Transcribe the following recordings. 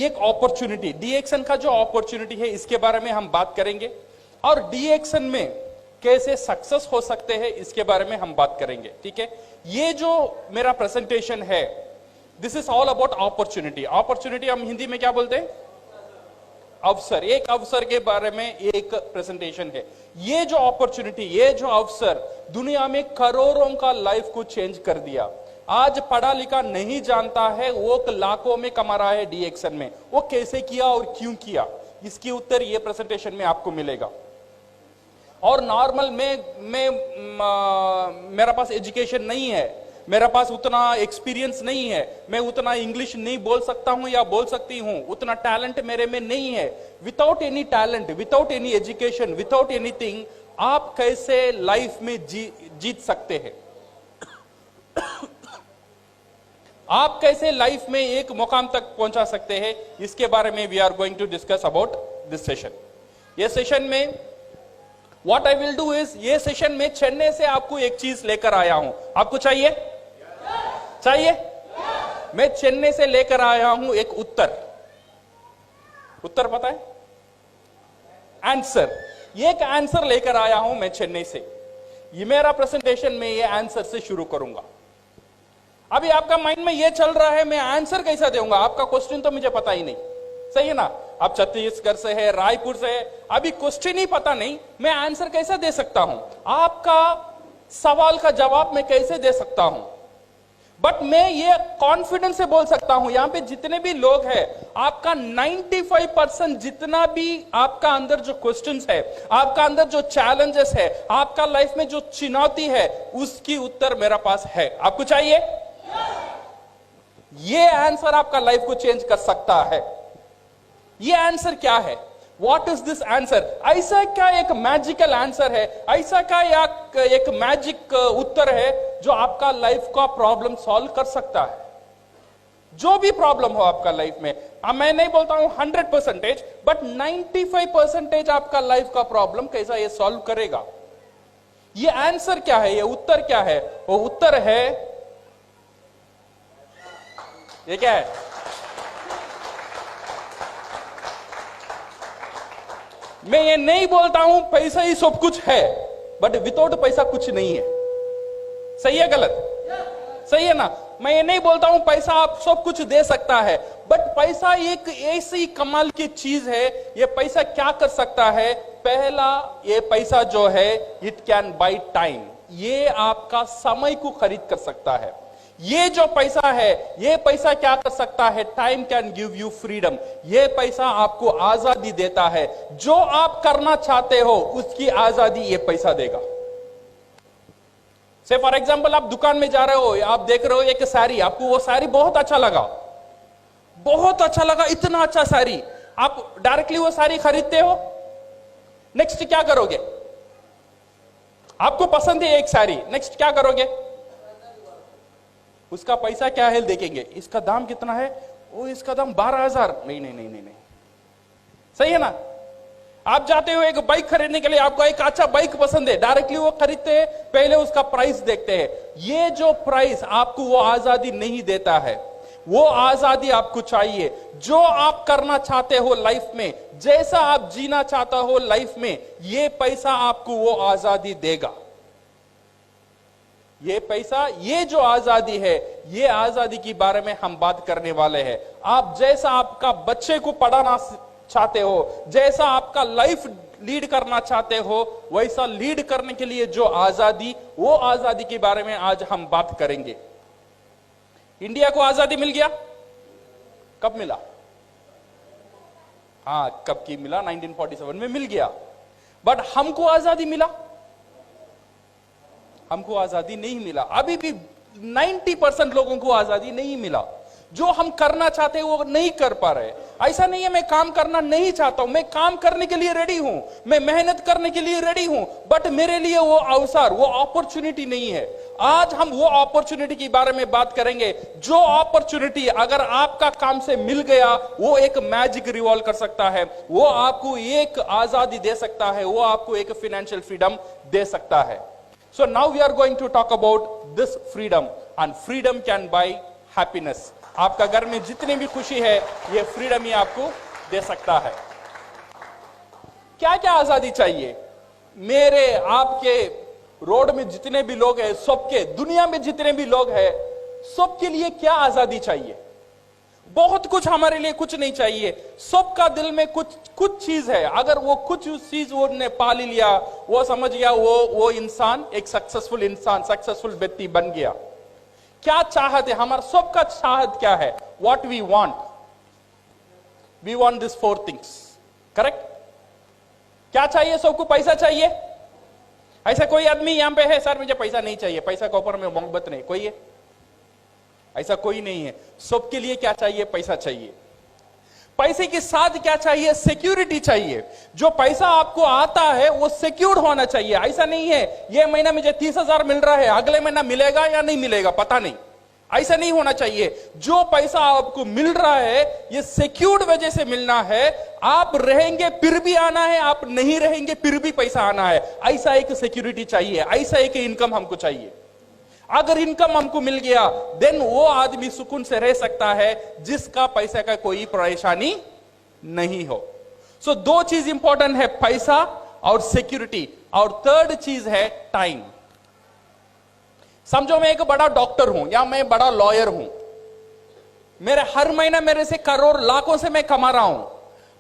एक opportunity, D action का जो अपॉर्चुनिटी है इसके बारे में हम बात करेंगे, और डी एक्शन में कैसे सक्सेस हो सकते हैं इसके बारे में हम बात करेंगे। ठीक है, ये जो मेरा प्रेजेंटेशन है, this is all about opportunity. Opportunity हम हिंदी में क्या बोलते हैं? अवसर। एक अवसर के बारे में एक प्रेजेंटेशन है। ये जो अपॉर्चुनिटी, ये जो अवसर दुनिया में करोड़ों का लाइफ को चेंज कर दिया। आज पढ़ा लिखा नहीं जानता है, वो लाखों में कमा रहा है डी एक्शन में। वो कैसे किया और क्यों किया, इसकी उत्तर ये प्रेजेंटेशन में आपको मिलेगा। और नॉर्मल मेरा पास एजुकेशन नहीं है, मेरा पास उतना एक्सपीरियंस नहीं है, मैं उतना इंग्लिश नहीं बोल सकता हूं या बोल सकती हूं, उतना टैलेंट मेरे में नहीं है। Without any talent, without any education, without anything, आप कैसे लाइफ में जीत सकते हैं? आप कैसे लाइफ में एक मुकाम तक पहुंचा सकते हैं, इसके बारे में we are going to discuss about this session. ये सेशन में what I will do is, ये सेशन में चेन्नई से आपको एक चीज लेकर आया हूं। आपको चाहिए? चाहिए? मैं चेन्नई से लेकर आया हूं एक उत्तर। उत्तर पता है? आंसर। एक आंसर लेकर आया हूं मैं चेन्नई से। ये मेरा प्रेजेंटेशन में ये आंसर से शुरू करूंगा। अभी आपका माइंड में ये चल रहा है, मैं आंसर कैसा दूंगा? आपका क्वेश्चन तो मुझे पता ही नहीं, सही है ना? आप छत्तीसगढ़ से है, रायपुर से है, अभी क्वेश्चन ही पता नहीं, मैं आंसर कैसे दे सकता हूं? आपका सवाल का जवाब मैं कैसे दे सकता हूं? बट मैं ये कॉन्फिडेंस से बोल सकता हूं, यहां पे जितने भी लोग हैं, आपका 95% जितना भी आपका अंदर जो क्वेश्चंस है, आपका अंदर जो चैलेंजेस है, आपका लाइफ में जो चुनौती है, उसकी उत्तर मेरा पास है। आपको चाहिए? ये आंसर आपका लाइफ को चेंज कर सकता है। ये आंसर क्या है? What is this answer? ऐसा क्या एक मैजिकल आंसर है, ऐसा क्या एक मैजिक उत्तर है जो आपका लाइफ का प्रॉब्लम सॉल्व कर सकता है? जो भी प्रॉब्लम हो आपका लाइफ में, मैं नहीं बोलता हूं 100%, बट 95% आपका लाइफ का प्रॉब्लम कैसा ये सॉल्व करेगा? ये आंसर क्या है? ये उत्तर क्या है? वो उत्तर है, ये क्या है? मैं ये नहीं बोलता हूं पैसा ही सब कुछ है, बट विदाउट पैसा कुछ नहीं है। सही है गलत? सही है ना? मैं ये नहीं बोलता हूं पैसा आप सब कुछ दे सकता है, बट पैसा एक ऐसी कमाल की चीज है। ये पैसा क्या कर सकता है? पहला, ये पैसा जो है, इट कैन बाय टाइम। ये आपका समय को खरीद कर सकता है। ये जो पैसा है, ये पैसा क्या कर सकता है? Time can give you freedom. ये पैसा आपको आजादी देता है। जो आप करना चाहते हो उसकी आजादी ये पैसा देगा। से फॉर एग्जांपल, आप दुकान में जा रहे हो, आप देख रहे हो एक साड़ी, आपको वो साड़ी बहुत अच्छा लगा, बहुत अच्छा लगा, इतना अच्छा साड़ी, आप डायरेक्टली वो साड़ी खरीदते हो। नेक्स्ट क्या करोगे? आपको पसंद है एक साड़ी, नेक्स्ट क्या करोगे? उसका पैसा क्या है देखेंगे, इसका दाम कितना है? वो इसका दाम 12,000। नहीं नहीं नहीं नहीं नहीं, सही है ना? आप जाते हो एक बाइक खरीदने के लिए, आपको एक अच्छा बाइक पसंद है, डायरेक्टली वो खरीदते हैं, पहले उसका प्राइस देखते हैं। ये जो प्राइस आपको वो आजादी नहीं देता है, वो आजादी आपको चाहिए। जो आप करना चाहते हो लाइफ में, जैसा आप जीना चाहता हो लाइफ में, ये पैसा आपको वो आजादी देगा। ये पैसा, ये जो आजादी है, ये आजादी के बारे में हम बात करने वाले हैं। आप जैसा आपका बच्चे को पढ़ाना चाहते हो, जैसा आपका लाइफ लीड करना चाहते हो, वैसा लीड करने के लिए जो आजादी, वो आजादी के बारे में आज हम बात करेंगे। इंडिया को आजादी मिल गया, कब मिला? हाँ, कब की मिला? 1947 में मिल गया। बट हमको आजादी मिला? हमको आजादी नहीं मिला। अभी भी 90% लोगों को आजादी नहीं मिला। जो हम करना चाहते हैं वो नहीं कर पा रहे। ऐसा नहीं है मैं काम करना नहीं चाहता हूं, मैं काम करने के लिए रेडी हूं, मैं मेहनत करने के लिए रेडी हूं, बट मेरे लिए वो अवसर, वो अपॉर्चुनिटी नहीं है। आज हम वो अपॉर्चुनिटी के बारे में बात करेंगे। जो अपॉर्चुनिटी अगर आपका काम से मिल गया, वो एक मैजिक रिवॉल्व कर सकता है, वो आपको एक आजादी दे सकता है, वो आपको एक फाइनेंशियल फ्रीडम दे सकता है। So now we are going to talk about this freedom, and freedom can buy happiness. आपका घर में जितनी भी खुशी है ये फ्रीडम ही आपको दे सकता है। क्या क्या आजादी चाहिए? मेरे आपके रोड में जितने भी लोग हैं, सबके, दुनिया में जितने भी लोग हैं, सबके लिए क्या आजादी चाहिए? बहुत कुछ हमारे लिए कुछ नहीं चाहिए। सबका दिल में कुछ चीज है। अगर वो कुछ चीज वो ने पा लिया, वो समझ गया, वो इंसान एक सक्सेसफुल इंसान, सक्सेसफुल व्यक्ति बन गया। क्या चाहत है? हमारा सबका चाहत क्या है? What we want this 4 things, correct? क्या चाहिए सबको? पैसा चाहिए। ऐसा कोई आदमी यहां पे है, सर मुझे पैसा नहीं चाहिए, पैसा के ऊपर में मोहब्बत नहीं, कोई है? ऐसा कोई नहीं है। सबके लिए क्या चाहिए? पैसा चाहिए। पैसे के साथ क्या चाहिए? सिक्योरिटी चाहिए। जो पैसा आपको आता है वो सिक्योर्ड होना चाहिए। ऐसा नहीं है ये महीना मुझे 30,000 मिल रहा है, अगले महीना मिलेगा या नहीं मिलेगा पता नहीं, ऐसा नहीं होना चाहिए। जो पैसा आपको मिल रहा है ये सिक्योर्ड वजह से मिलना है। आप रहेंगे फिर भी आना है, आप नहीं रहेंगे फिर भी पैसा आना है। ऐसा एक सिक्योरिटी चाहिए, ऐसा एक इनकम हमको चाहिए। अगर इनकम हमको मिल गया देन वो आदमी सुकून से रह सकता है जिसका पैसे का कोई परेशानी नहीं हो। सो 2 चीज इंपॉर्टेंट है, पैसा और सिक्योरिटी। और 3rd चीज है टाइम। समझो मैं एक बड़ा डॉक्टर हूं या मैं बड़ा लॉयर हूं, मेरे हर महीना मेरे से करोड़ लाखों से मैं कमा रहा हूं,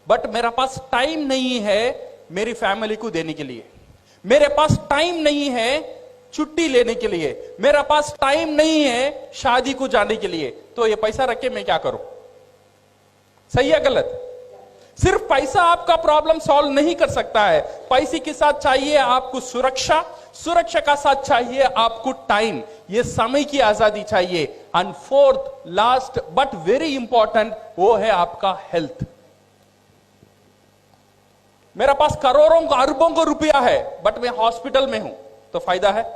बट मेरा पास टाइम नहीं है मेरी फैमिली को देने के लिए। मेरे पास टाइम नहीं है छुट्टी लेने के लिए, मेरा पास टाइम नहीं है शादी को जाने के लिए। तो ये पैसा रख के मैं क्या करूं? सही है गलत? सिर्फ पैसा आपका प्रॉब्लम सॉल्व नहीं कर सकता है। पैसे के साथ चाहिए आपको सुरक्षा, सुरक्षा का साथ चाहिए आपको टाइम, ये समय की आजादी चाहिए। And 4th last but very important वो है आपका हेल्थ। मेरा पास करोड़ों अरबों को रुपया है बट मैं हॉस्पिटल में हूं, तो फायदा है?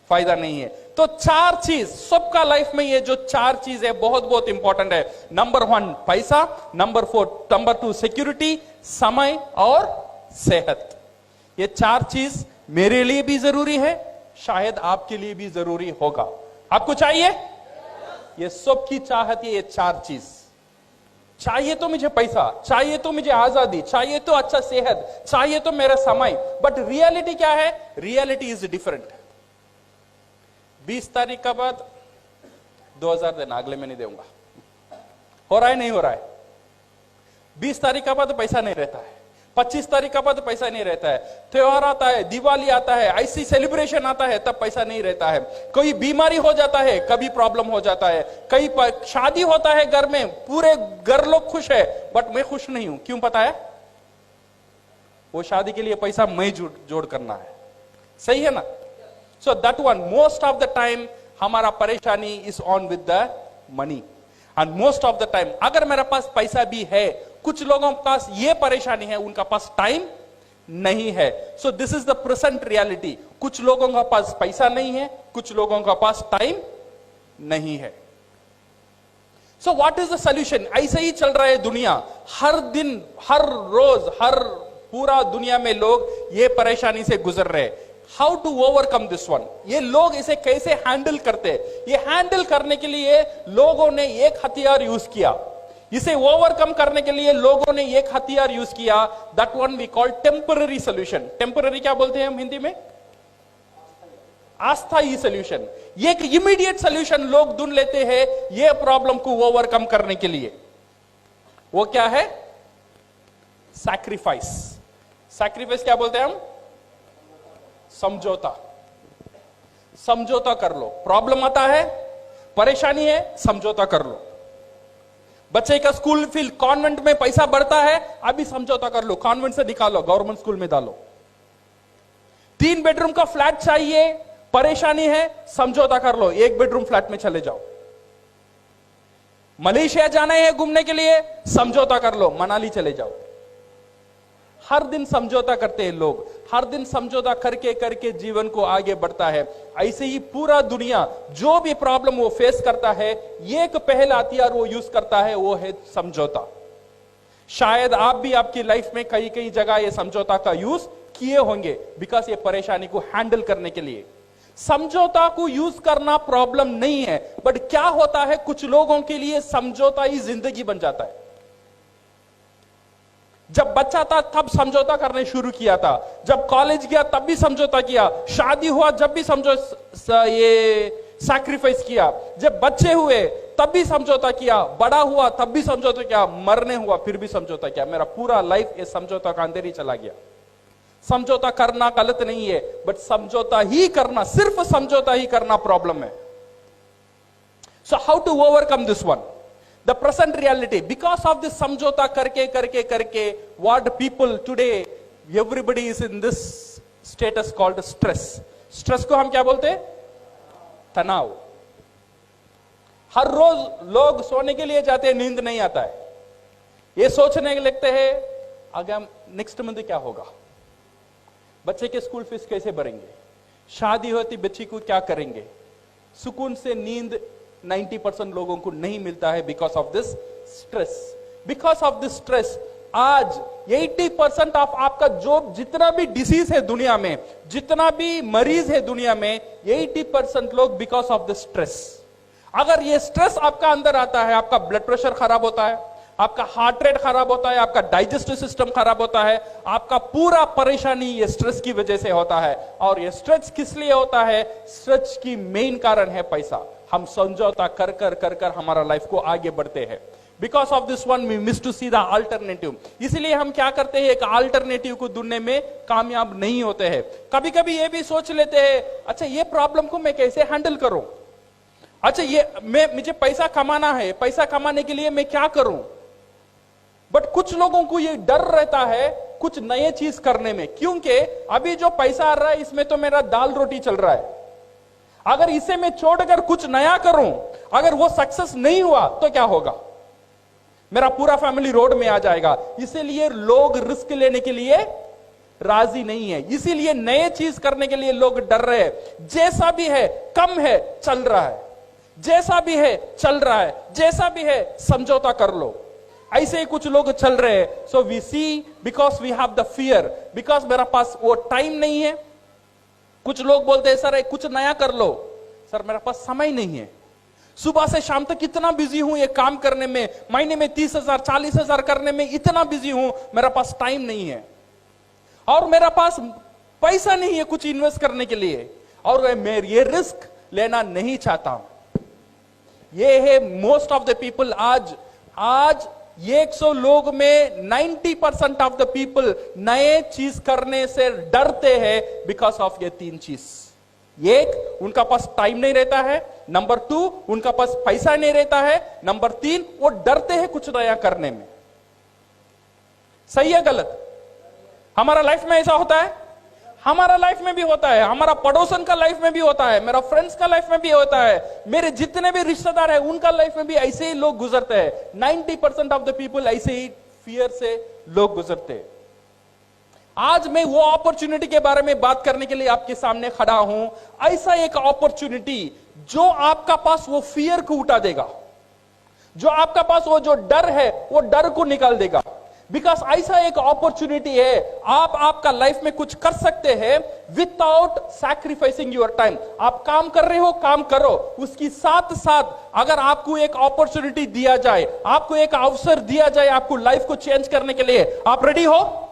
फायदा नहीं है। तो 4 चीज सबका लाइफ में, ये जो 4 चीज है बहुत बहुत इंपॉर्टेंट है। नंबर 1 पैसा, नंबर 2 सिक्योरिटी, समय और सेहत। ये 4 चीज मेरे लिए भी जरूरी है, शायद आपके लिए भी जरूरी होगा। आपको चाहिए? ये सबकी चाहत है, ये 4 चीज चाहिए। तो मुझे पैसा चाहिए, तो मुझे आजादी चाहिए, तो अच्छा सेहत चाहिए, तो मेरा समय। बट रियलिटी क्या है? Reality is different. 20 तारीख का बाद 2000 देना, अगले में नहीं दूंगा। हो रहा है नहीं हो रहा है? 20 तारीख का बाद पैसा नहीं रहता है, 25 तारीख का बाद पैसा नहीं रहता है, त्योहार आता है, दिवाली आता है, ऐसी सेलिब्रेशन आता है तब पैसा नहीं रहता है। कोई बीमारी हो जाता है, कभी प्रॉब्लम हो जाता है, कई शादी होता है घर में, पूरे घर लोग खुश है बट मैं खुश नहीं हूं। क्यों पता है? वो शादी के लिए पैसा मैं जोड़ करना है। सही है ना? So that one most of the time हमारा परेशानी is on with the money. And most of the time अगर मेरे पास पैसा भी है, कुछ लोगों के पास ये परेशानी है, उनका पास टाइम नहीं है। So this is the present reality. कुछ लोगों का पास पैसा नहीं है, कुछ लोगों का पास टाइम नहीं है। So what is the solution? ऐसे ही चल रहा है दुनिया। हर दिन, हर रोज, हर पूरा दुनिया में लोग ये परेशानी से गुजर रहे हैं। How to overcome this one? ये लोग इसे कैसे हैंडल करते हैं? ये हैंडल करने के लिए लोगों ने एक हथियार यूज किया। इसे ओवरकम करने के लिए लोगों ने एक हथियार यूज किया, that one we call temporary solution. Temporary क्या बोलते हैं हम हिंदी में? अस्थायी सॉल्यूशन। ये एक इमीडिएट सॉल्यूशन लोग ढूंढ लेते हैं ये प्रॉब्लम को ओवरकम करने के लिए। वो क्या है? सैक्रिफाइस। सैक्रिफाइस क्या बोलते हैं हम? समझौता। समझौता कर लो। प्रॉब्लम आता है, परेशानी है, समझौता कर लो। बच्चे का स्कूल फीस कॉन्वेंट में पैसा बढ़ता है, अभी समझौता कर लो, कॉन्वेंट से निकालो, गवर्नमेंट स्कूल में डालो। 3 बेडरूम का फ्लैट चाहिए, परेशानी है, समझौता कर लो, 1 बेडरूम फ्लैट में चले जाओ। मलेशिया जाना है घूमने के लिए, समझौता कर लो, मनाली चले जाओ। हर दिन समझौता करते हैं लोग, हर दिन समझौता करके करके जीवन को आगे बढ़ता है। ऐसे ही पूरा दुनिया जो भी प्रॉब्लम वो फेस करता है, एक पहला हथियार वो यूज करता है, वो है समझौता। शायद आप भी आपकी लाइफ में कई कई जगह ये समझौता का यूज किए होंगे, बिकॉज ये परेशानी को हैंडल करने के लिए। समझौता को यूज करना प्रॉब्लम नहीं है, बट क्या होता है कुछ लोगों के लिए समझौता ही जिंदगी बन जाता है। जब बच्चा था तब समझौता करने शुरू किया था, जब कॉलेज गया तब भी समझौता किया, शादी हुआ जब भी ये सैक्रिफाइस किया, जब बच्चे हुए तब भी समझौता किया, बड़ा हुआ तब भी समझौता किया, मरने हुआ फिर भी समझौता किया। मेरा पूरा लाइफ इस समझौता का अंदर ही चला गया। समझौता करना गलत नहीं है, बट समझौता ही करना, सिर्फ समझौता ही करना प्रॉब्लम है। So how to overcome this one? The present reality, because of this समझौता करके what people today, everybody is in this status called stress. Stress को हम क्या बोलते हैं? तनाव। हर रोज लोग सोने के लिए जाते हैं, नींद नहीं आता है, ये सोचने लगते हैं आगे नेक्स्ट मंथ क्या होगा, बच्चे के स्कूल फीस कैसे भरेंगे, शादी होती बच्ची को क्या करेंगे। सुकून से नींद 90% लोगों को नहीं मिलता है because of this stress. Because of this stress आज 80% ऑफ आपका जो जितना भी डिसीज है दुनिया में, जितना भी मरीज है दुनिया में, 80% लोग बिकॉज ऑफ दिस स्ट्रेस। अगर ये स्ट्रेस आपका अंदर आता है, आपका ब्लड प्रेशर खराब होता है, आपका हार्ट रेट खराब होता है, आपका डाइजेस्टिव सिस्टम खराब होता है, आपका पूरा परेशानी ये स्ट्रेस की वजह से होता है। और ये स्ट्रेस किस लिए होता है? स्ट्रेस की मेन कारण है पैसा। हम समझौता कर कर हमारा लाइफ को आगे बढ़ते हैं। Because of this one we miss to see the alternative. इसलिए हम क्या करते हैं, एक अल्टरनेटिव को ढूंढने में कामयाब नहीं होते हैं। कभी कभी ये भी सोच लेते हैं, अच्छा ये प्रॉब्लम को मैं कैसे हैंडल करूं, अच्छा ये मुझे पैसा कमाना है, पैसा कमाने के लिए मैं क्या करूं। बट कुछ लोगों को ये डर रहता है कुछ नए चीज करने में, क्योंकि अभी जो पैसा आ रहा है इसमें तो मेरा दाल रोटी चल रहा है, अगर इसे मैं छोड़कर कुछ नया करूं, अगर वो सक्सेस नहीं हुआ तो क्या होगा, मेरा पूरा फैमिली रोड में आ जाएगा। इसीलिए लोग रिस्क लेने के लिए राजी नहीं है, इसीलिए नए चीज करने के लिए लोग डर रहे हैं। जैसा भी है कम है चल रहा है, जैसा भी है चल रहा है, जैसा भी है समझौता कर लो, ऐसे ही कुछ लोग चल रहे हैं। So we see because we have the fear, because मेरा पास वो टाइम नहीं है। कुछ लोग बोलते हैं सर कुछ नया कर लो, सर मेरे पास समय नहीं है, सुबह से शाम तक इतना बिजी हूं ये काम करने में, महीने में 30,000 40,000 करने में इतना बिजी हूं, मेरा पास टाइम नहीं है और मेरा पास पैसा नहीं है कुछ इन्वेस्ट करने के लिए, और मैं ये रिस्क लेना नहीं चाहता हूं। ये है मोस्ट ऑफ द पीपल। आज 100 लोग में 90% ऑफ द पीपल नए चीज करने से डरते हैं बिकॉज ऑफ ये 3 चीज। एक, उनका पास टाइम नहीं रहता है, नंबर 2 उनका पास पैसा नहीं रहता है, नंबर 3 वो डरते हैं कुछ नया करने में। सही है गलत? हमारा लाइफ में ऐसा होता है, हमारा लाइफ में भी होता है, हमारा पड़ोसन का लाइफ में भी होता है, मेरा फ्रेंड्स का लाइफ में भी होता है, मेरे जितने भी रिश्तेदार हैं उनका लाइफ में भी ऐसे ही लोग गुजरते हैं। 90% ऑफ द पीपल ऐसे ही फियर से लोग गुजरते हैं। आज मैं वो अपॉर्चुनिटी के बारे में बात करने के लिए आपके सामने खड़ा हूं, ऐसा एक अपॉर्चुनिटी जो आपका पास वो फियर को उठा देगा, जो आपका पास वो जो डर है वो डर को निकाल देगा। बिकॉज ऐसा एक अपॉर्चुनिटी है, आप आपका लाइफ में कुछ कर सकते हैं विदाउट सैक्रिफाइसिंग योर टाइम। आप काम कर रहे हो, काम करो, उसकी साथ साथ अगर आपको एक अपॉर्चुनिटी दिया जाए, आपको एक अवसर दिया जाए आपको लाइफ को चेंज करने के लिए, आप रेडी हो?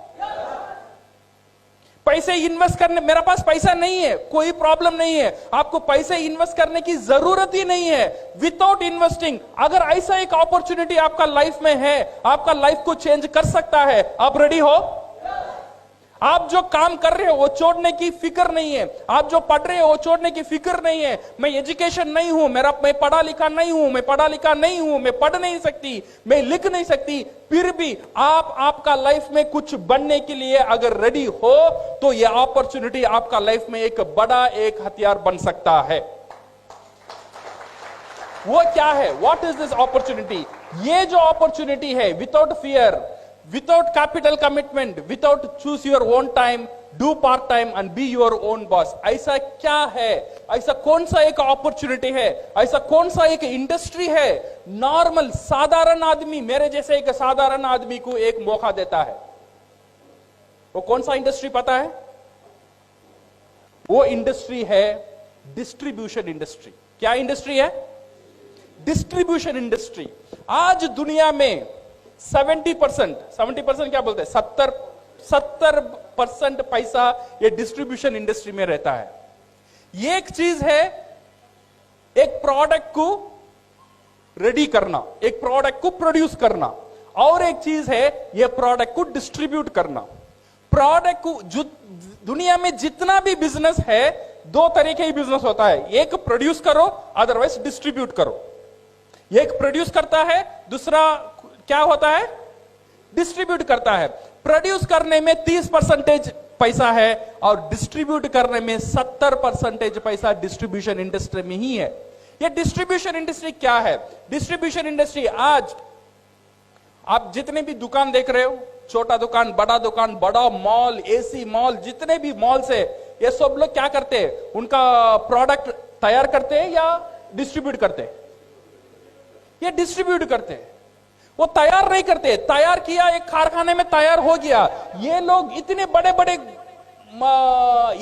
पैसे इन्वेस्ट करने, मेरा पास पैसा नहीं है, कोई प्रॉब्लम नहीं है, आपको पैसे इन्वेस्ट करने की जरूरत ही नहीं है। विदाउट इन्वेस्टिंग अगर ऐसा एक अपॉर्चुनिटी आपका लाइफ में है, आपका लाइफ को चेंज कर सकता है, आप रेडी हो? आप जो काम कर रहे हो वो छोड़ने की फिक्र नहीं है, आप जो पढ़ रहे हो वो छोड़ने की फिक्र नहीं है। मैं एजुकेशन नहीं हूं, मैं पढ़ा लिखा नहीं हूं, मैं पढ़ा लिखा नहीं हूं, मैं पढ़ नहीं सकती, मैं लिख नहीं सकती, फिर भी आप आपका लाइफ में कुछ बनने के लिए अगर रेडी हो तो यह अपॉर्चुनिटी आपका लाइफ में एक बड़ा एक हथियार बन सकता है। वो क्या है? What is this opportunity? ये जो अपॉर्चुनिटी है, without fear, without capital commitment, without choose your own time, do part time and be your own boss, ऐसा क्या है? ऐसा कौन सा एक अपॉर्चुनिटी है? ऐसा कौन सा एक इंडस्ट्री है? नॉर्मल साधारण आदमी, मेरे जैसे एक साधारण आदमी को एक मौका देता है। वो कौन सा इंडस्ट्री पता है? वो इंडस्ट्री है डिस्ट्रीब्यूशन इंडस्ट्री। क्या इंडस्ट्री है? Distribution industry. आज दुनिया में 70% क्या बोलते हैं, 70% पैसा ये डिस्ट्रीब्यूशन इंडस्ट्री में रहता है। ये एक चीज है, एक प्रोडक्ट को रेडी करना, एक प्रोडक्ट को प्रोड्यूस करना, और एक चीज है ये प्रोडक्ट को डिस्ट्रीब्यूट करना। प्रोडक्ट को, जो दुनिया में जितना भी बिजनेस है, दो तरह के ही बिजनेस होता है, एक प्रोड्यूस करो, अदरवाइज डिस्ट्रीब्यूट करो। एक प्रोड्यूस करता है, दूसरा क्या होता है, डिस्ट्रीब्यूट करता है। प्रोड्यूस करने में 30% पैसा है और डिस्ट्रीब्यूट करने में 70% पैसा डिस्ट्रीब्यूशन इंडस्ट्री में ही है। ये डिस्ट्रीब्यूशन इंडस्ट्री क्या है? डिस्ट्रीब्यूशन इंडस्ट्री, आज आप जितने भी दुकान देख रहे हो, छोटा दुकान, बड़ा मॉल, एसी मॉल, जितने भी मॉल्स है, ये सब लोग क्या करते हैं, उनका प्रोडक्ट तैयार करते हैं या डिस्ट्रीब्यूट करते हैं? ये डिस्ट्रीब्यूट करते हैं, वो तैयार नहीं करते। तैयार किया, एक कारखाने में तैयार हो गया। ये लोग इतने बड़े बड़े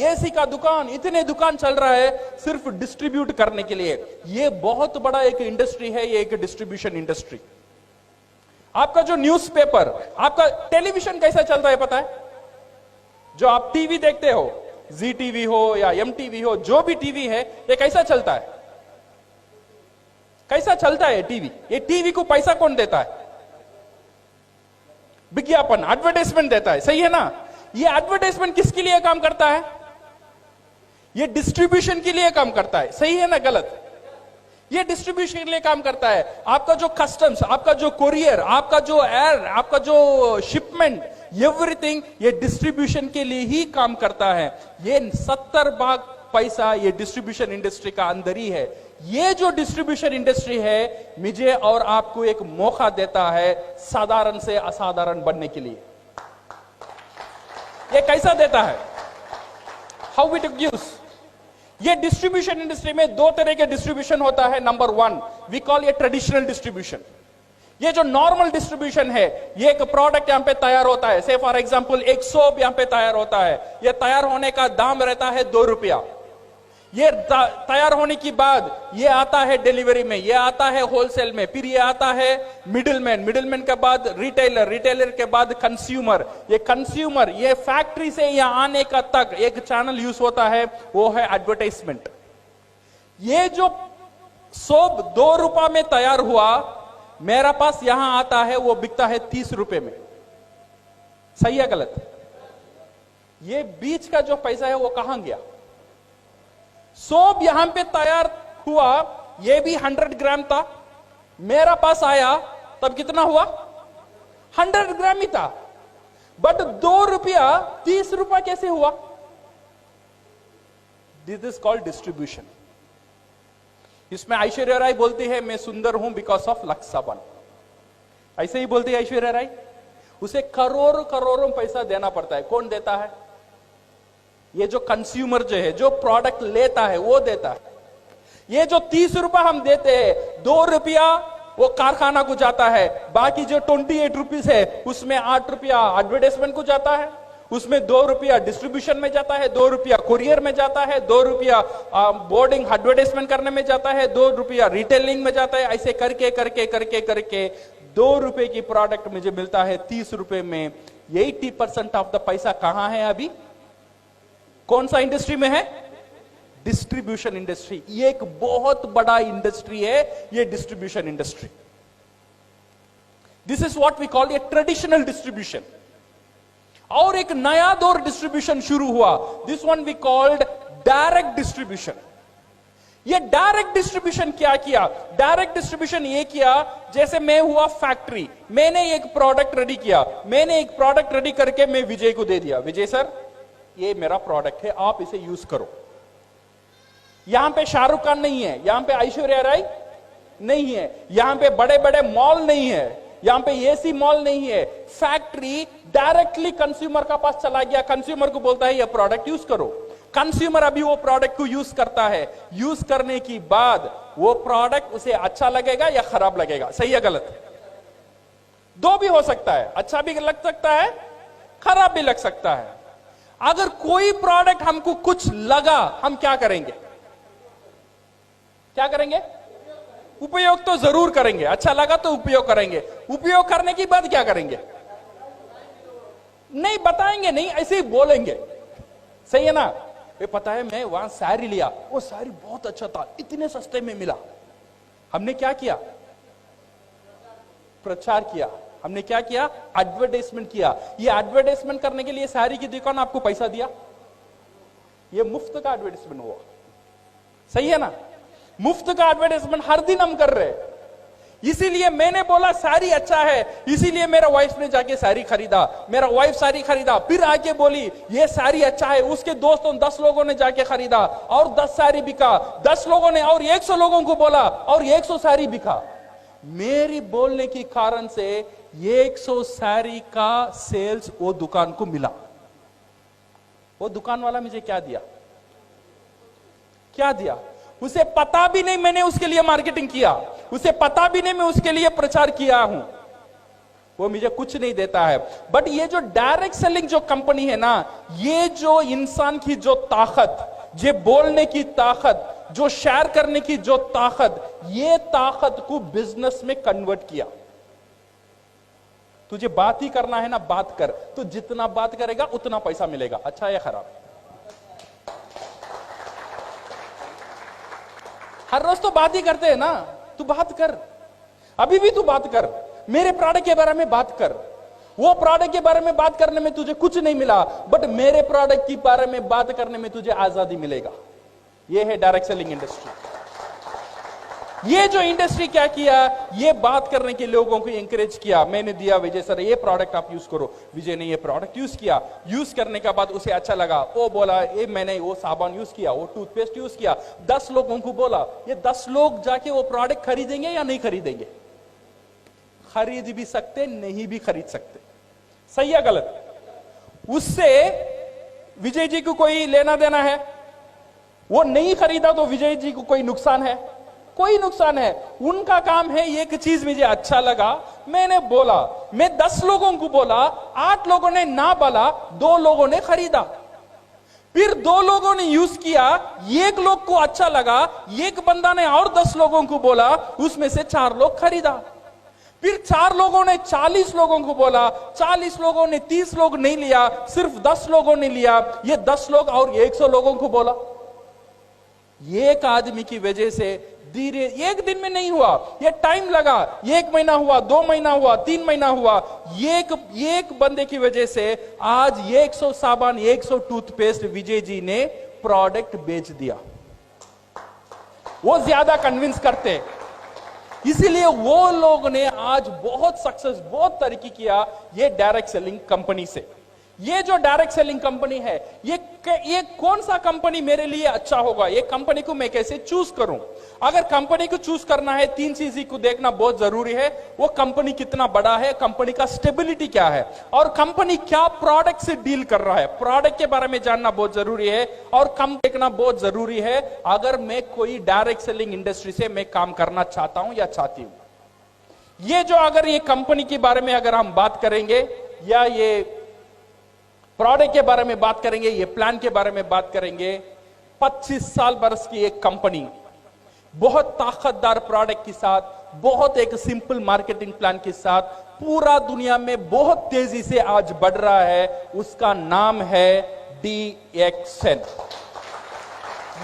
एसी का दुकान, इतने दुकान चल रहा है सिर्फ डिस्ट्रीब्यूट करने के लिए। ये बहुत बड़ा एक इंडस्ट्री है, ये एक डिस्ट्रीब्यूशन इंडस्ट्री। आपका जो न्यूज़पेपर, आपका टेलीविजन कैसा चलता है पता है? जो आप टीवी देखते हो, जी टीवी हो या एम टीवी हो, जो भी टीवी है, ये कैसा चलता है? कैसा चलता है टीवी? ये टीवी को पैसा कौन देता है? विज्ञापन, एडवर्टाइजमेंट देता है, सही है ना? ये एडवर्टाइजमेंट किसके लिए काम करता है? ये डिस्ट्रीब्यूशन के लिए काम करता है, सही है ना गलत? ये डिस्ट्रीब्यूशन के लिए काम करता है। आपका जो कस्टम्स, आपका जो कोरियर, आपका जो एयर, आपका जो शिपमेंट, एवरीथिंग ये डिस्ट्रीब्यूशन के लिए ही काम करता है। ये 70% पैसा ये डिस्ट्रीब्यूशन इंडस्ट्री का अंदर ही है। ये जो डिस्ट्रीब्यूशन इंडस्ट्री है, मुझे और आपको एक मौका देता है साधारण से असाधारण बनने के लिए। ये कैसा देता है? How it gives? ये डिस्ट्रीब्यूशन इंडस्ट्री में दो तरह के डिस्ट्रीब्यूशन होता है। नंबर 1 वी कॉल ये ट्रेडिशनल डिस्ट्रीब्यूशन। ये जो नॉर्मल डिस्ट्रीब्यूशन है, ये एक प्रोडक्ट यहां पे तैयार होता है, से फॉर एग्जांपल एक सोप यहां पे तैयार होता है। ये तैयार होने का दाम रहता है 2 रुपया। ये तैयार होने की बाद ये आता है डिलीवरी में, ये आता है होलसेल में, फिर ये आता है मिडिलमैन के बाद रिटेलर के बाद कंज्यूमर। ये कंज्यूमर, ये फैक्ट्री से यहाँ आने का तक एक चैनल यूज होता है, वो है एडवर्टाइजमेंट। ये जो सोप 2 रुपए में तैयार हुआ, मेरा पास यहां आता है, वो बिकता है 30 रुपए में। सही है गलत? ये बीच का जो पैसा है वो कहां गया? सोप यहां पे तैयार हुआ, ये भी 100 ग्राम था, मेरा पास आया तब कितना हुआ? 100 ग्राम ही था। बट 2 रुपया 30 रुपया कैसे हुआ? This is called distribution. इसमें ऐश्वर्या राय बोलती है मैं सुंदर हूं बिकॉज ऑफ लक्साबन। ऐसे ही बोलती है ऐश्वर्या राय। उसे करोड़ों पैसा देना पड़ता है। कौन देता है? ये जो कंज्यूमर जो है, जो प्रोडक्ट लेता है, वो देता है। ये जो 30 रुपया हम देते हैं, 2 रुपया वो कारखाना को जाता है, बाकी जो 28 रुपीज है उसमें 8 रुपया एडवर्टाइजमेंट को जाता है, उसमें 2 रुपया डिस्ट्रीब्यूशन में जाता है, 2 रुपया कुरियर में जाता है, 2 रुपया बोर्डिंग एडवर्टाइजमेंट करने में जाता है, 2 रुपया रिटेलिंग में जाता है। ऐसे करके करके करके करके 2 रुपए की प्रोडक्ट मुझे मिलता है 30 रुपए में। 80% ऑफ द पैसा कहां है अभी? कौन सा इंडस्ट्री में है? Distribution industry. ये एक बहुत बड़ा इंडस्ट्री है, ये distribution industry. This is what we call a traditional distribution. और एक नया दौर डिस्ट्रीब्यूशन शुरू हुआ, this one we called direct distribution. ये डायरेक्ट डिस्ट्रीब्यूशन क्या किया? डायरेक्ट डिस्ट्रीब्यूशन ये किया, जैसे मैं हुआ फैक्ट्री, मैंने एक प्रोडक्ट रेडी किया, मैंने एक प्रोडक्ट रेडी करके मैं विजय को दे दिया, विजय सर ये मेरा प्रोडक्ट है, आप इसे यूज करो। यहां पे शाहरुख खान नहीं है, यहां पे ऐश्वर्या राय नहीं है, यहां पे बड़े बड़े मॉल नहीं है, यहां पे एसी मॉल नहीं है। फैक्ट्री डायरेक्टली कंज्यूमर का पास चला गया, कंज्यूमर को बोलता है ये प्रोडक्ट यूज करो। कंज्यूमर अभी वो प्रोडक्ट को यूज करता है, यूज करने की बाद वो प्रोडक्ट उसे अच्छा लगेगा या खराब लगेगा? सही है गलत? दो भी हो सकता है, अच्छा भी लग सकता है, खराब भी लग सकता है। अगर कोई प्रोडक्ट हमको कुछ लगा, हम क्या करेंगे? क्या करेंगे? उपयोग तो जरूर करेंगे, अच्छा लगा तो उपयोग करेंगे। उपयोग करने के बाद क्या करेंगे? नहीं बताएंगे, नहीं ऐसे ही बोलेंगे। सही है ना? ये पता है मैं वहां साड़ी लिया, वो साड़ी बहुत अच्छा था, इतने सस्ते में मिला। हमने क्या किया? प्रचार किया। हमने क्या किया? एडवर्टाइजमेंट किया। ये एडवर्टाइजमेंट करने के लिए साड़ी की दुकान आपको पैसा दिया, ये मुफ्त का एडवर्टाइजमेंट हुआ। सही है ना? मुफ्त का एडवर्टाइजमेंट हर दिन हम कर रहे हैं। इसीलिए मैंने बोला साड़ी अच्छा है, इसीलिए मेरा वाइफ ने जाके साड़ी खरीदा, मेरा वाइफ साड़ी खरीदा, फिर आके बोली ये साड़ी अच्छा है, उसके दोस्तों 10 लोगों ने जाके खरीदा और 10 साड़ी बिका, 10 लोगों ने और 100 लोगों को बोला और 100 साड़ी बिका। मेरी बोलने के कारण से 100 साड़ी का सेल्स वो दुकान को मिला। वो दुकान वाला मुझे क्या दिया? क्या दिया? उसे पता भी नहीं मैंने उसके लिए मार्केटिंग किया, उसे पता भी नहीं मैं उसके लिए प्रचार किया हूं, वो मुझे कुछ नहीं देता है। बट ये जो डायरेक्ट सेलिंग जो कंपनी है ना, ये जो इंसान की जो ताकत, जो बोलने की ताकत, जो शेयर करने की जो ताकत, ये ताकत को बिजनेस में कन्वर्ट किया। तुझे बात ही करना है ना, बात कर, तो जितना बात करेगा उतना पैसा मिलेगा, अच्छा या खराब? हर रोज तो बात ही करते हैं ना, तू बात कर, अभी भी तू बात कर, मेरे प्रोडक्ट के बारे में बात कर। वो प्रोडक्ट के बारे में बात करने में तुझे कुछ नहीं मिला, बट मेरे प्रोडक्ट के बारे में बात करने में तुझे आजादी मिलेगा। ये है डायरेक्ट सेलिंग इंडस्ट्री। ये जो इंडस्ट्री क्या किया, ये बात करने के लोगों को एंकरेज किया। मैंने दिया विजय सर ये प्रोडक्ट आप यूज करो, विजय ने ये प्रोडक्ट यूज किया, यूज करने के बाद उसे अच्छा लगा, वो बोला ये मैंने वो साबुन यूज किया, वो टूथपेस्ट यूज किया, 10 लोगों को बोला, ये 10 लोग जाके वो प्रोडक्ट खरीदेंगे या नहीं खरीदेंगे? खरीद भी सकते, नहीं भी खरीद सकते। सही है गलत? उससे विजय जी को कोई लेना देना है? वो नहीं खरीदा तो विजय जी को कोई नुकसान है? कोई नुकसान है। उनका काम है एक चीज मुझे अच्छा लगा, मैंने बोला, मैं 10 लोगों को बोला, 8 लोगों ने ना बोला, 2 लोगों ने खरीदा, फिर 2 लोगों ने यूज किया, 1 लोग को अच्छा लगा, एक बंदा ने और 10 लोगों को बोला, उसमें से 4 लोग खरीदा, फिर 4 लोगों ने 40 लोगों को बोला, 40 लोगों ने 30 लोग नहीं लिया, सिर्फ 10 लोगों ने लिया, ये 10 लोग और 100 लोगों को बोला। एक आदमी की वजह से धीरे, एक दिन में नहीं हुआ, ये टाइम लगा, 1 महीना हुआ, 2 महीना हुआ, 3 महीना हुआ, एक बंदे की वजह से आज 100 साबुन, 100 टूथपेस्ट विजय जी ने प्रोडक्ट बेच दिया। वो ज्यादा कन्विंस करते, इसीलिए वो लोग ने आज बहुत सक्सेस, बहुत तरक्की किया ये डायरेक्ट सेलिंग कंपनी से। ये जो डायरेक्ट सेलिंग कंपनी है, ये कौन सा कंपनी मेरे लिए अच्छा होगा, ये कंपनी को मैं कैसे चूज करूं? अगर कंपनी को चूज करना है, 3 चीज को देखना बहुत जरूरी है। वो कंपनी कितना बड़ा है, कंपनी का स्टेबिलिटी क्या है, और कंपनी क्या प्रोडक्ट से डील कर रहा है, प्रोडक्ट के बारे में जानना बहुत जरूरी है, और कम देखना बहुत जरूरी है। अगर मैं कोई डायरेक्ट सेलिंग इंडस्ट्री से मैं काम करना चाहता हूं या चाहती हूं, ये जो अगर ये कंपनी के बारे में अगर हम बात करेंगे, या ये प्रोडक्ट के बारे में बात करेंगे, ये प्लान के बारे में बात करेंगे, 25 साल बरस की एक कंपनी बहुत ताकतदार प्रोडक्ट के साथ, बहुत एक सिंपल मार्केटिंग प्लान के साथ पूरा दुनिया में बहुत तेजी से आज बढ़ रहा है, उसका नाम है DXN।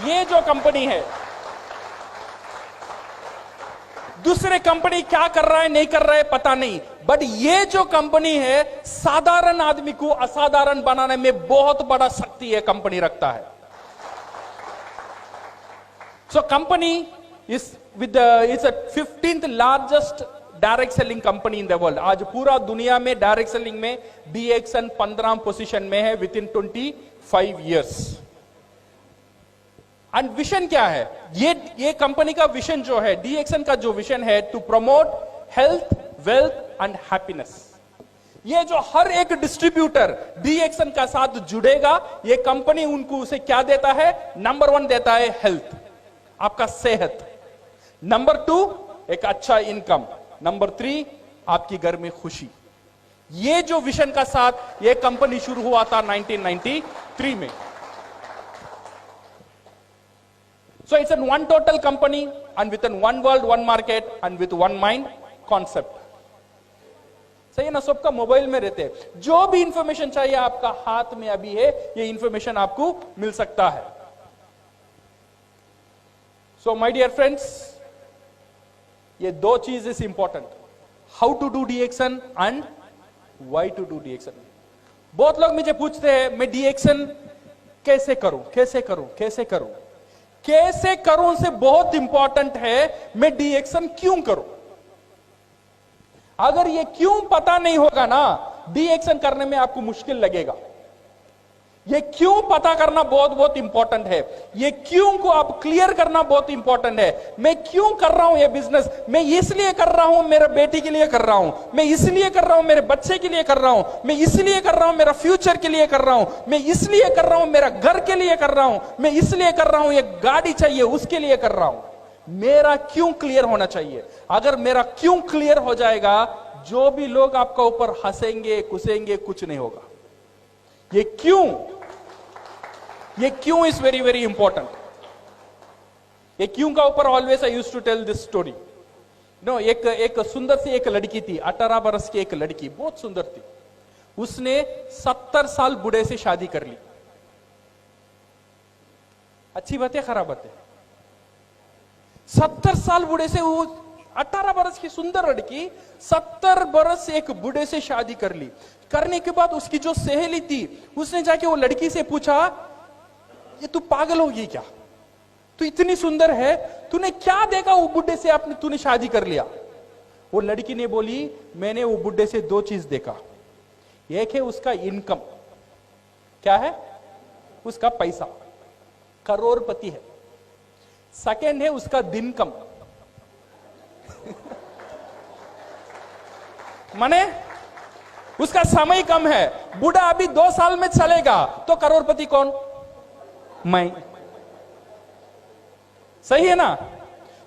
ये जो कंपनी है, दूसरे कंपनी क्या कर रहा है नहीं कर रहा है पता नहीं, बट ये जो कंपनी है साधारण आदमी को असाधारण बनाने में बहुत बड़ा शक्ति है कंपनी रखता है। So company is with it's a 15th largest direct selling company in the world. आज पूरा दुनिया में डायरेक्ट सेलिंग में DXN 15 पोजीशन में है with in 25 years. And vision क्या है, ये कंपनी का विजन जो है, DXN का जो विजन है, to promote health, wealth and happiness. ये जो हर एक डिस्ट्रीब्यूटर DXN का साथ जुड़ेगा, ये कंपनी उनको उसे क्या देता है? नंबर 1 देता है हेल्थ, आपका सेहत। नंबर 2 एक अच्छा इनकम। नंबर 3 आपकी घर में खुशी। ये जो विजन का साथ ये कंपनी शुरू हुआ था 1993 में। So it's an one total company and within one world, one market and with one mind concept. सही है ना, सबका मोबाइल में रहते हैं, जो भी इंफॉर्मेशन चाहिए आपका हाथ में अभी है, ये इंफॉर्मेशन आपको मिल सकता है. So my dear friends, ये दो चीज is important, how to do DXN and why to do DXN. बहुत लोग मुझे पूछते हैं मैं डीएक्शन कैसे करूं, कैसे करूं, कैसे करूं. कैसे करूं से बहुत इंपॉर्टेंट है मैं डीएक्शन क्यों करूं. अगर ये क्यों पता नहीं होगा ना, डीएक्शन करने में आपको मुश्किल लगेगा. ये क्यों पता करना बहुत बहुत इंपॉर्टेंट है. ये क्यों को आप क्लियर करना बहुत इंपॉर्टेंट है. मैं क्यों कर रहा हूं ये बिजनेस, मैं इसलिए कर रहा हूं मेरे बेटी के लिए कर रहा हूं, मैं इसलिए कर रहा हूं मेरे बच्चे के लिए कर रहा हूं, मैं इसलिए कर रहा हूं मेरा फ्यूचर के लिए कर रहा हूं, मैं इसलिए कर रहा हूं मेरा घर के लिए कर रहा हूं, मैं इसलिए कर रहा हूं ये गाड़ी चाहिए उसके लिए कर रहा हूं. मेरा क्यों क्लियर होना चाहिए. अगर मेरा क्यों क्लियर हो जाएगा, जो भी लोग आपका ऊपर हंसेंगे कुसेंगे कुछ नहीं होगा. ये क्यों इज वेरी वेरी इंपॉर्टेंट. ये क्यों का ऊपर always I used to tell this story. No, एक सुंदर सी एक लड़की थी, 18 बरस की एक लड़की, बहुत सुंदर थी. उसने 70 साल बूढ़े से शादी कर ली. अच्छी बात है खराब बात है. 70 साल बूढ़े से, वो 18 बरस की सुंदर लड़की 70 बरस एक बूढ़े से शादी कर ली. करने के बाद उसकी जो सहेली थी, उसने जाके वो लड़की से पूछा, ये तू पागल होगी क्या, तू इतनी सुंदर है, तूने क्या देखा वो बुढ़े से तूने शादी कर लिया. वो लड़की ने बोली, मैंने वो बुढ़े से दो चीज देखा. एक है उसका इनकम, क्या है उसका पैसा, करोड़पति है. सेकंड है उसका दिनकम माने उसका समय कम है. बूढ़ा अभी 2 साल में चलेगा तो करोड़पति कौन, मैं. सही है ना.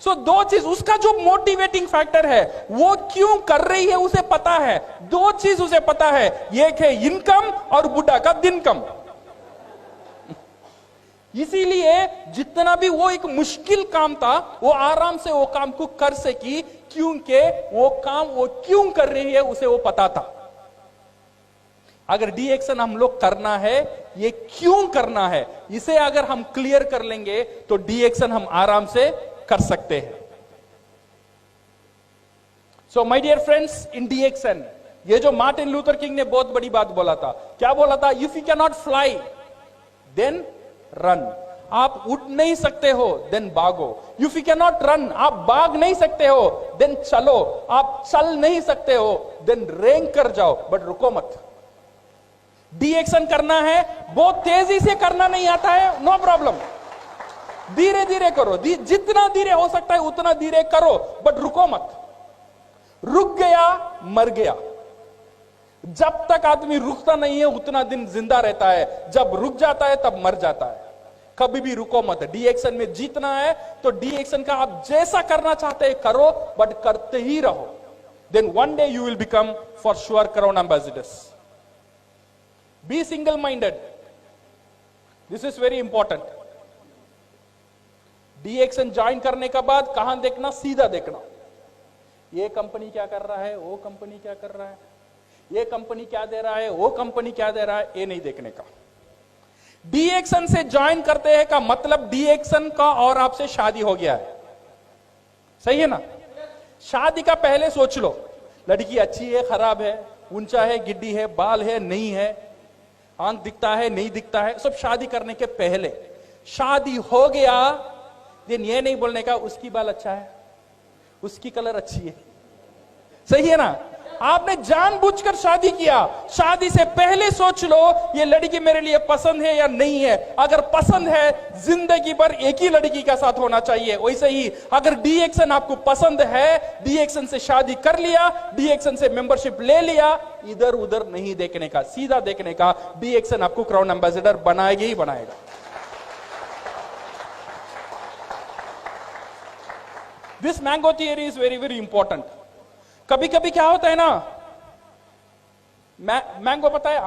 सो दो चीज, उसका जो मोटिवेटिंग फैक्टर है, वो क्यों कर रही है उसे पता है. दो चीज उसे पता है, एक है इनकम और बुढ़ा का दिनकम. इसीलिए जितना भी वो एक मुश्किल काम था, वो आराम से वो काम को कर सकी, क्योंकि वो काम वो क्यों कर रही है उसे वो पता था. अगर डीएक्शन हम लोग करना है, ये क्यों करना है, इसे अगर हम क्लियर कर लेंगे तो डीएक्शन हम आराम से कर सकते हैं. सो माय डियर फ्रेंड्स, इन डीएक्शन ये जो मार्टिन लूथर किंग ने बहुत बड़ी बात बोला था, क्या बोला था, if you can not fly then run. आप उड़ नहीं सकते हो देन भागो. If you can not run, आप भाग नहीं सकते हो देन चलो. आप चल नहीं सकते हो देन रेंग कर जाओ, बट रुको मत. डीएक्शन करना है, बहुत तेजी से करना नहीं आता है, नो प्रॉब्लम, धीरे धीरे करो. जितना धीरे हो सकता है उतना धीरे करो, बट रुको मत. रुक गया मर गया. जब तक आदमी रुकता नहीं है उतना दिन जिंदा रहता है, जब रुक जाता है तब मर जाता है. कभी भी रुको मत. डीएक्शन में जीतना है तो डीएक्शन का आप जैसा करना चाहते हैं करो, बट करते ही रहो. Then one day you will become for sure crown ambassadors. Be single minded, this is very important. DXN join करने के बाद कहां देखना, सीधा देखना. ये कंपनी क्या कर रहा है, वो कंपनी क्या कर रहा है, ये कंपनी क्या दे रहा है, वो कंपनी क्या दे रहा है, ये नहीं देखने का. डीएक्शन से ज्वाइन करते हैं का मतलब डीएक्शन का और आपसे शादी हो गया है. सही है ना. शादी का पहले सोच लो, लड़की अच्छी है खराब है, ऊंचा है गिड्डी है, बाल है नहीं है, आंख दिखता है नहीं दिखता है, सब शादी करने के पहले. शादी हो गया दिन ये नहीं बोलने का उसकी बाल अच्छा है, उसकी कलर अच्छी है. सही है ना. आपने जानबूझकर शादी किया. शादी से पहले सोच लो ये लड़की मेरे लिए पसंद है या नहीं है. अगर पसंद है, जिंदगी भर एक ही लड़की के साथ होना चाहिए. वैसे ही अगर डीएक्शन आपको पसंद है, डीएक्शन से शादी कर लिया, डीएक्शन से मेंबरशिप ले लिया, इधर उधर नहीं देखने का, सीधा देखने का. डीएक्शन आपको क्राउन एम्बेसडर बनाएगा ही बनाएगा. This mango theory is very very important. कभी कभी क्या होता है ना, मैंगो पता है,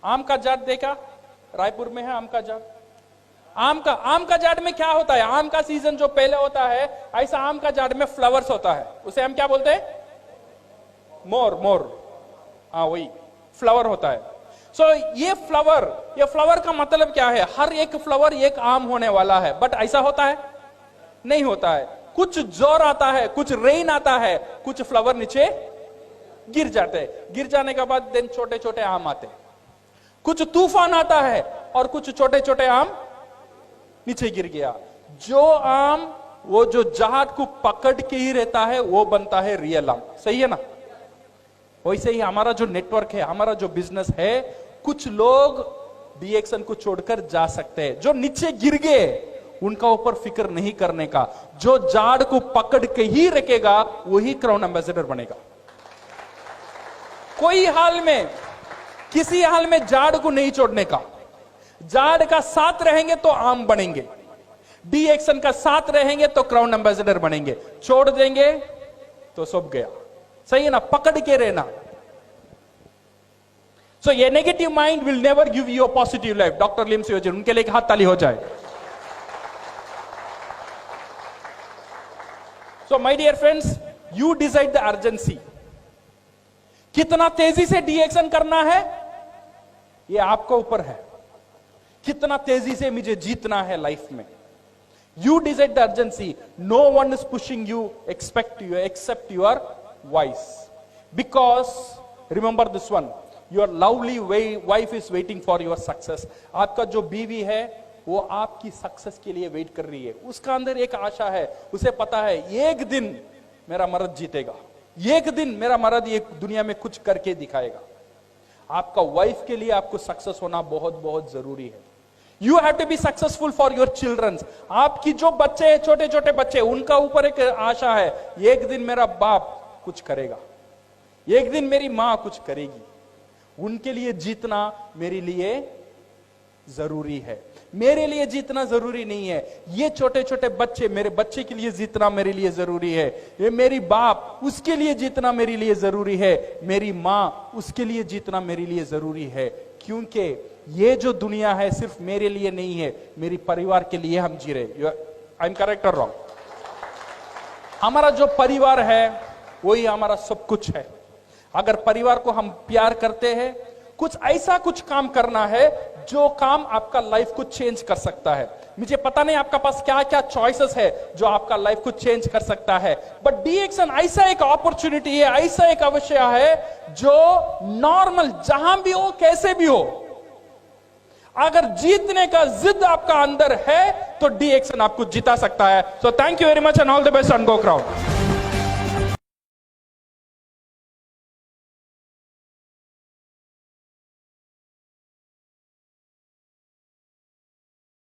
आम का जाट देखा, रायपुर में है आम का जाट. आम का झाड़ में क्या होता है? आम का सीजन जो पहले होता है, ऐसा आम का झाड़ में फ्लावर्स होता है, उसे हम क्या बोलते हैं? मोर। हाँ, वही फ्लावर होता है। ये फ्लावर का मतलब क्या है? हर एक फ्लावर एक आम होने वाला है, बट ऐसा होता है? नहीं होता है। कुछ जोर आता है, कुछ रेन आता है, कुछ फ्लावर नीचे गिर जाते हैं, गिर जाने के बाद देन छोटे छोटे आम आते हैं। कुछ तूफान आता है और कुछ छोटे छोटे आम नीचे गिर गया। जो आम वो जो झाड़ को पकड़ के ही रहता है वो बनता है रियल आम। सही है ना? वैसे ही हमारा जो नेटवर्क है, हमारा जो बिजनेस है, कुछ लोग डीएक्सन को छोड़कर जा सकते हैं। जो नीचे गिर गए उनका ऊपर फिक्र नहीं करने का, जो झाड़ को पकड़ के ही रखेगा वही क्राउन एम्बेसडर बनेगा। कोई हाल में, किसी हाल में झाड़ को नहीं छोड़ने का। झाड़ का साथ रहेंगे तो आम बनेंगे, डीएक्सन का साथ रहेंगे तो क्राउन एम्बेसडर बनेंगे। छोड़ देंगे तो सब गया। सही है ना? पकड़ के रहना। सो ये negative mind will never give you a positive life. Doctor लिम सियोजन, उनके लिए एक हाथ ताली हो जाए। So my dear friends, you decide the urgency. कितना तेजी से डीएक्सन करना है ये आपके ऊपर है। कितना तेजी से मुझे जीतना है लाइफ में, you decide the urgency. No one is pushing you except your voice, because remember this one, your lovely wife is waiting for your success. आपका जो बीवी है वो आपकी सक्सेस के लिए वेट कर रही है। उसका अंदर एक आशा है, उसे पता है एक दिन मेरा मर्द जीतेगा, एक दिन मेरा मर्द ये दुनिया में कुछ करके दिखाएगा। आपका वाइफ के लिए आपको सक्सेस होना बहुत बहुत जरूरी है। You have to be successful for your childrens. आपकी जो बच्चे हैं, छोटे छोटे बच्चे, उनका ऊपर एक आशा है, एक दिन मेरा बाप कुछ करेगा, एक दिन मेरी मां कुछ करेगी। उनके लिए जीतना मेरे लिए जरूरी है, मेरे लिए जीतना जरूरी नहीं है। ये छोटे छोटे बच्चे, मेरे बच्चे के लिए जीतना मेरे लिए जरूरी है। ये मेरी बाप, उसके लिए जीतना मेरे लिए जरूरी है। मेरी मां, उसके लिए जीतना मेरे लिए जरूरी है। क्योंकि ये जो दुनिया है सिर्फ मेरे लिए नहीं है, मेरी परिवार के लिए हम जी रहे। आई एम करेक्ट और रॉन्ग? हमारा जो परिवार है वही हमारा सब कुछ है। अगर परिवार को हम प्यार करते हैं, कुछ ऐसा कुछ काम करना है जो काम आपका लाइफ को चेंज कर सकता है। मुझे पता नहीं आपका पास क्या क्या चॉइसेस है जो आपका लाइफ को चेंज कर सकता है, बट डीएक्सन ऐसा एक अपॉर्चुनिटी है, ऐसा एक अवसर है जो नॉर्मल जहां भी हो, कैसे भी हो, अगर जीतने का जिद आपका अंदर है तो डीएक्सन आपको जिता सकता है। So thank you very much and all the best and go crown.